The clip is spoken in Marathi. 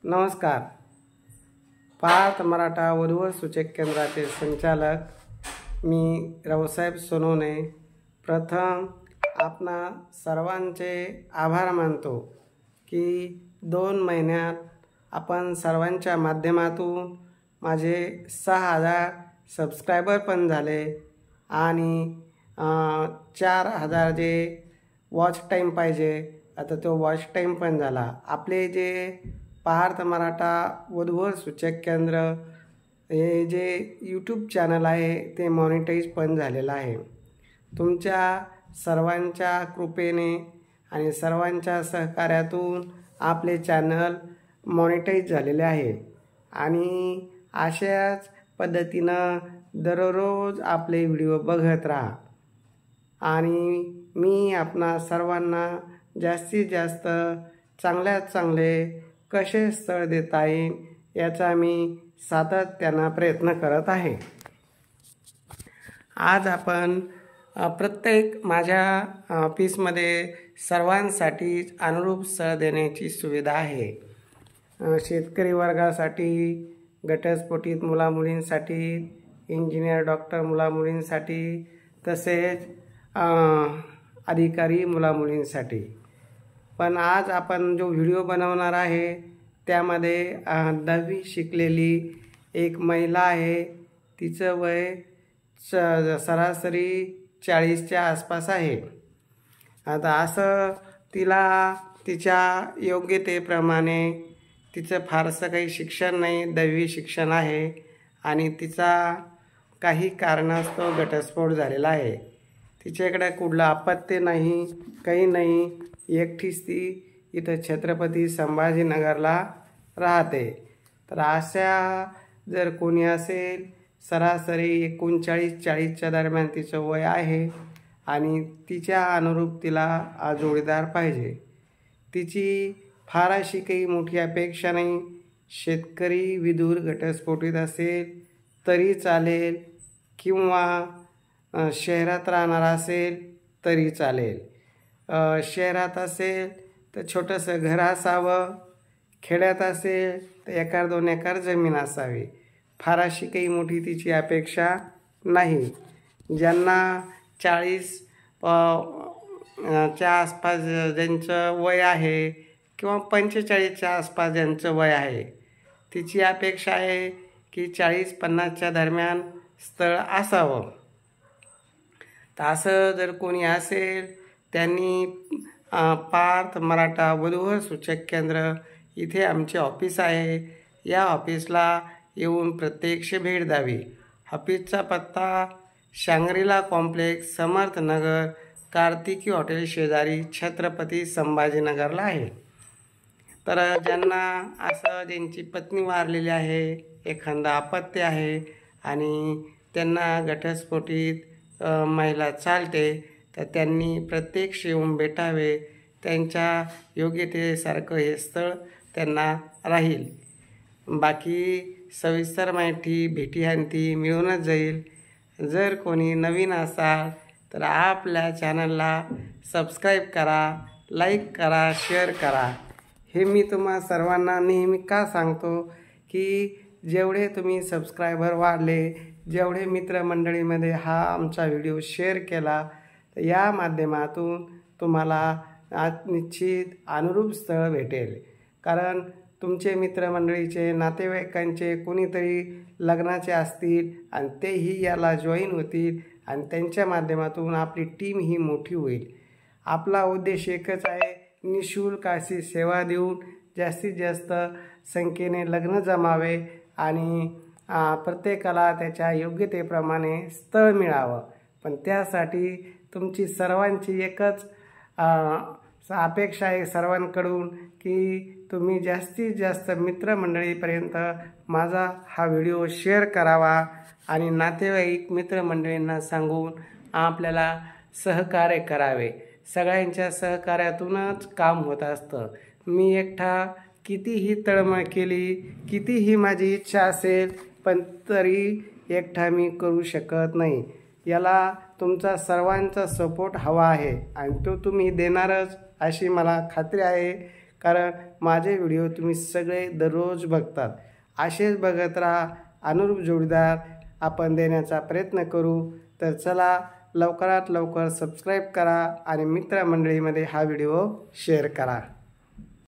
नमस्कार. पार्थ मराठा वधूवर सूचक केंद्राचे संचालक मी रावसाहेब सोनवणे प्रथम आपणा सर्वांचे आभार मानतो की 2 महिन्यात आपण सर्वांच्या माध्यमातून माझे 6000 सबस्क्रायबर पण झाले आणि 4000 जे वॉच टाईम पाहिजे आता तो वॉच टाईम पण झाला. आपले जे पार्थ मराठा वधूवर सूचक केंद्र हे जे यूट्यूब चॅनल आहे ते मॉनिटाईज पण झालेलं आहे. तुमच्या सर्वांच्या कृपेने आणि सर्वांच्या सहकार्यातून आपले चॅनल मॉनिटाईज झालेले आहे आणि अशाच पद्धतीनं दररोज आपले व्हिडिओ बघत राहा आणि मी आपणा सर्वांना जास्तीत जास्त चांगल्यात चांगले कसे स्थळ देता येईल याचा मी सातत्याने प्रयत्न करत आहे. आज आपण प्रत्येक माझ्या ऑफिसमध्ये सर्वांसाठी अनुरूप स्थळ देण्याची सुविधा आहे. शेतकरी वर्गासाठी, घटस्फोटित मुलामुलींसाठी, इंजिनियर डॉक्टर मुलामुलींसाठी, तसेच अधिकारी मुलामुलींसाठी. पण आज आपण जो व्हिडिओ बनवणार आहे त्यामध्ये 10वी शिकलेली एक महिला आहे. तिचं वय सरासरी 40च्या आसपास आहे. आता असं तिला तिच्या योग्यतेप्रमाणे तिचं फारसं काही शिक्षण नाही, 10वी शिक्षण आहे आणि तिचा काही कारणास्तव घटस्फोट झालेला आहे. तिच्याकडे कुठलं अपत्य नाही, काही नाही. एकटीच ती इथं छत्रपती संभाजीनगरला राहते. तर अशा जर कोणी असेल, सरासरी 39-40च्या दरम्यान तिचं वय आहे आणि तिच्या अनुरूप तिला जोडीदार पाहिजे. तिची फार अशी काही मोठी अपेक्षा नाही. शेतकरी विदूर घटस्फोटित असेल तरी चालेल किंवा शहरात राहणारा असेल तरी चालेल. शहरात असेल तर छोटंसं घर असावं, खेड्यात असेल तर 1-2 एकर जमीन असावी. फार अशी काही मोठी तिची अपेक्षा नाही. ज्यांना 40च्या आसपास ज्यांचं वय आहे किंवा 45च्या आसपास ज्यांचं वय आहे, तिची अपेक्षा आहे की 40-50च्या दरम्यान स्थळ असावं. तर असं जर कोणी असेल त्यांनी पार्थ मराठा वधूवर सूचक केंद्र इथे आमचे ऑफिस आहे. या ऑफिसला येऊन प्रत्यक्ष भेट द्यावी. ऑफिसचा पत्ता Shangri La complex, Samarth Nagar, Kartiki hotel शेजारी, छत्रपती संभाजीनगरला आहे. तर ज्यांना असं ज्यांची पत्नी वारलेली आहे, एखादा अपत्य आहे आणि त्यांना घटस्फोटित महिला चालते तर त्यांनी प्रत्यक्ष येऊन भेटावे. त्यांच्या योग्यतेसारखं हे स्थळ त्यांना राहील. बाकी सविस्तर माहिती भेटीअंती मिळूनच जाईल. जर कोणी नवीन असाल तर आपल्या चॅनलला सबस्क्राईब करा, लाईक करा, शेअर करा. हे मी तुम्हा सर्वांना नेहमी का सांगतो की जेवढे तुम्ही सबस्क्रायबर वाढले, जेवढे मित्रमंडळीमध्ये हा आमचा व्हिडिओ शेअर केला, तर या माध्यमातून तुम्हाला निश्चित अनुरूप स्थळ भेटेल. कारण तुमचे मित्रमंडळीचे, नातेवाईकांचे कोणीतरी लग्नाचे असतील आणि तेही याला जॉईन होतील आणि त्यांच्या माध्यमातून आपली टीम ही मोठी होईल. आपला उद्देश एकच आहे, निःशुल्क अशी सेवा देऊन जास्तीत जास्त संख्येने लग्न जमावे आणि प्रत्येकाला त्याच्या योग्यतेप्रमाणे स्थळ मिळावं. पण त्यासाठी तुमची सर्वांची एकच अपेक्षा आहे सर्वांकडून की तुम्ही जास्तीत जास्त मित्रमंडळीपर्यंत माझा हा व्हिडिओ शेअर करावा आणि नातेवाईक मित्रमंडळींना सांगून आपल्याला सहकार्य करावे. सगळ्यांच्या सहकार्यातूनच काम होत असतं. मी एकटा कितीही तळमळ केली, कितीही माझी इच्छा असेल, पण तरी एकटा मी करू शकत नाही. याला तुमचा सर्वांचा सपोर्ट हवा आहे आणि तो तुम्ही देणारच अशी मला खात्री आहे. कारण माझे व्हिडिओ तुम्ही सगळे दररोज बघतात. असेच बघत राहा. अनुरूप जोडीदार आपण देण्याचा प्रयत्न करू. तर चला लवकरात लवकर सबस्क्राईब करा आणि मित्रमंडळीमध्ये हा व्हिडिओ शेअर करा.